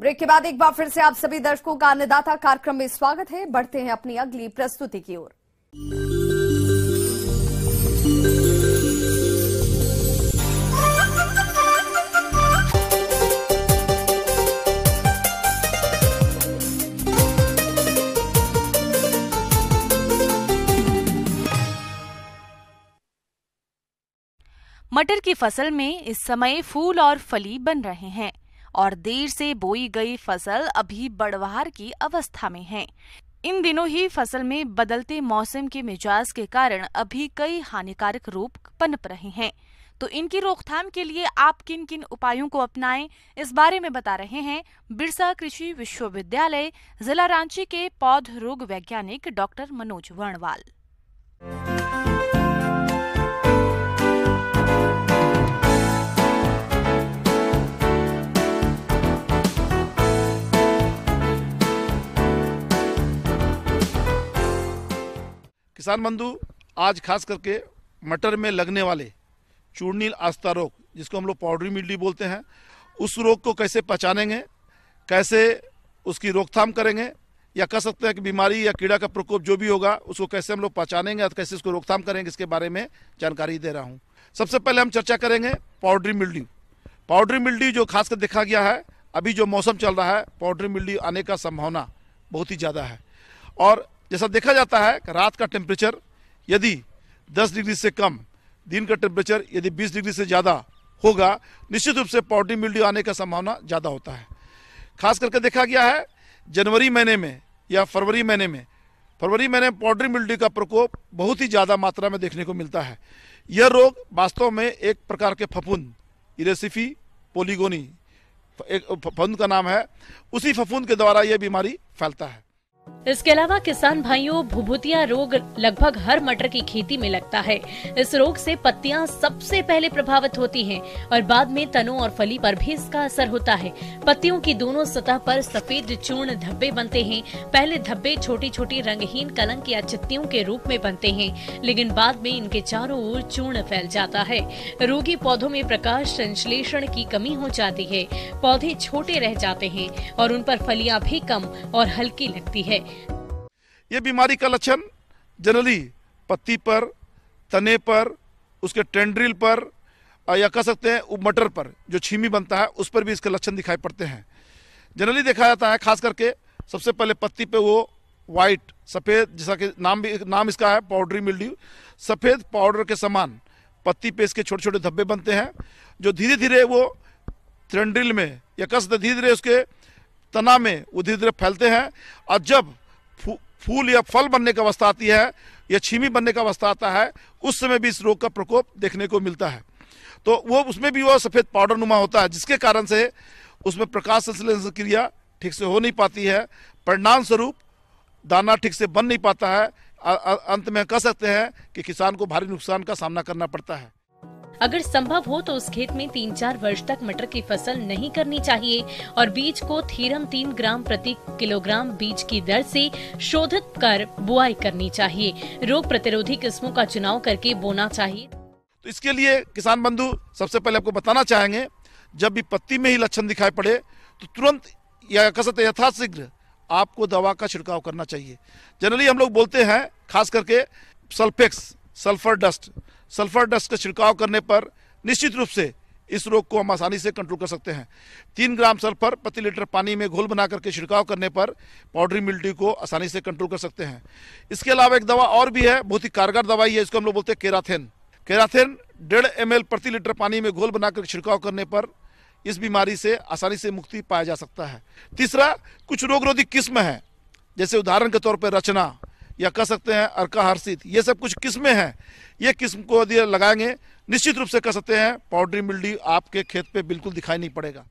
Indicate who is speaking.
Speaker 1: Break के बाद एक बार फिर से आप सभी दर्शकों का अन्नदाता कार्यक्रम में स्वागत है। बढ़ते हैं अपनी अगली प्रस्तुति की ओर।
Speaker 2: मटर की फसल में इस समय फूल और फली बन रहे हैं और देर से बोई गई फसल अभी बढ़वार की अवस्था में है। इन दिनों ही फसल में बदलते मौसम के मिजाज के कारण अभी कई हानिकारक रोग पनप रहे हैं। तो इनकी रोकथाम के लिए आप किन किन उपायों को अपनाएं, इस बारे में बता रहे हैं बिरसा कृषि विश्वविद्यालय जिला रांची के पौध रोग वैज्ञानिक डॉक्टर मनोज वर्णवाल।
Speaker 3: किसान बंधु, आज खास करके मटर में लगने वाले चूर्णील आस्था रोग, जिसको हम लोग पाउडरी मिल्ड्यू बोलते हैं, उस रोग को कैसे पहचानेंगे, कैसे उसकी रोकथाम करेंगे, या कह सकते हैं कि बीमारी या कीड़ा का प्रकोप जो भी होगा उसको कैसे हम लोग पहचानेंगे और कैसे उसको रोकथाम करेंगे, इसके बारे में जानकारी दे रहा हूँ। सबसे पहले हम चर्चा करेंगे पाउडरी मिल्ड्यू। पाउडरी मिल्ड्यू जो खासकर देखा गया है, अभी जो मौसम चल रहा है, पाउडरी मिल्ड्यू आने का संभावना बहुत ही ज़्यादा है। और जैसा देखा जाता है कि रात का टेम्परेचर यदि 10 डिग्री से कम, दिन का टेम्परेचर यदि 20 डिग्री से ज़्यादा होगा, निश्चित रूप से पाउडरी मिल्ड्यू आने का संभावना ज़्यादा होता है। खास करके देखा गया है जनवरी महीने में या फरवरी महीने में पाउडरी मिल्ड्यू का प्रकोप बहुत ही ज़्यादा मात्रा में देखने को मिलता है। यह रोग वास्तव में एक प्रकार के फफूंद, इरेसिफी पोलिगोनी एक फफूंद का नाम है, उसी फफूंद के द्वारा यह बीमारी फैलता है।
Speaker 4: इसके अलावा किसान भाइयों, भुभुतिया रोग लगभग हर मटर की खेती में लगता है। इस रोग से पत्तियां सबसे पहले प्रभावित होती हैं और बाद में तनों और फली पर भी इसका असर होता है। पत्तियों की दोनों सतह पर सफेद चूर्ण धब्बे बनते हैं। पहले धब्बे छोटी छोटी रंगहीन कलंक या चित्तियों के रूप में बनते हैं, लेकिन बाद में इनके चारों ओर चूर्ण फैल जाता है। रोगी पौधों में प्रकाश संश्लेषण की कमी हो जाती है, पौधे छोटे रह जाते हैं और उन पर फलियां भी कम और हल्की लगती है।
Speaker 3: ये बीमारी का लक्षण जनरली पत्ती पर, तने पर, उसके टेंड्रिल पर, या कह सकते हैं मटर पर जो छीमी बनता है उस पर भी इसके लक्षण दिखाई पड़ते हैं। जनरली देखा जाता है खास करके सबसे पहले पत्ती पे वो वाइट सफ़ेद, जैसा कि नाम इसका है पाउडरी मिल्ड्यू, सफ़ेद पाउडर के समान पत्ती पे इसके छोटे छोटे धब्बे बनते हैं, जो धीरे धीरे वो टेंड्रिल में या कह सकते धीरे धीरे उसके तना में वो धीरे धीरे फैलते हैं। और जब फूल या फल बनने की अवस्था आती है या छीमी बनने का अवस्था आता है, उस समय भी इस रोग का प्रकोप देखने को मिलता है। तो वो उसमें भी वो सफ़ेद पाउडर नुमा होता है, जिसके कारण से उसमें प्रकाश संश्लेषण क्रिया ठीक से हो नहीं पाती है। परिणाम स्वरूप दाना ठीक से बन नहीं पाता है। अंत में कह सकते हैं कि किसान को भारी नुकसान का सामना करना पड़ता है।
Speaker 4: अगर संभव हो तो उस खेत में 3-4 वर्ष तक मटर की फसल नहीं करनी चाहिए और बीज को थीरम 3 ग्राम प्रति किलोग्राम बीज की दर से शोधित कर बुआई करनी चाहिए। रोग प्रतिरोधी किस्मों का चुनाव करके बोना चाहिए।
Speaker 3: तो इसके लिए किसान बंधु सबसे पहले आपको बताना चाहेंगे, जब भी पत्ती में ही लक्षण दिखाई पड़े तो तुरंत या कह सकते यथाशीघ्र आपको दवा का छिड़काव करना चाहिए। जनरली हम लोग बोलते हैं खास करके सल्फेक्स, सल्फर डस्ट का छिड़काव करने पर निश्चित रूप से इस रोग को हम आसानी से कंट्रोल कर सकते हैं। 3 ग्राम सल्फर प्रति लीटर पानी में घोल बना करके छिड़काव करने पर पाउडरी मिल्ड्यू को आसानी से कंट्रोल कर सकते हैं। इसके अलावा एक दवा और भी है, बहुत ही कारगर दवाई है, इसको हम लोग बोलते हैं केराथेन। 1.5 ml प्रति लीटर पानी में घोल बनाकर छिड़काव करने पर इस बीमारी से आसानी से मुक्ति पाया जा सकता है। तीसरा, कुछ रोग रोधी किस्म है, जैसे उदाहरण के तौर पर रचना या कह सकते हैं अर्का हर्षित, ये सब कुछ किस्में हैं। ये किस्म को यदि लगाएंगे, निश्चित रूप से कह सकते हैं पाउडरी मिल्ड्यू आपके खेत पे बिल्कुल दिखाई नहीं पड़ेगा।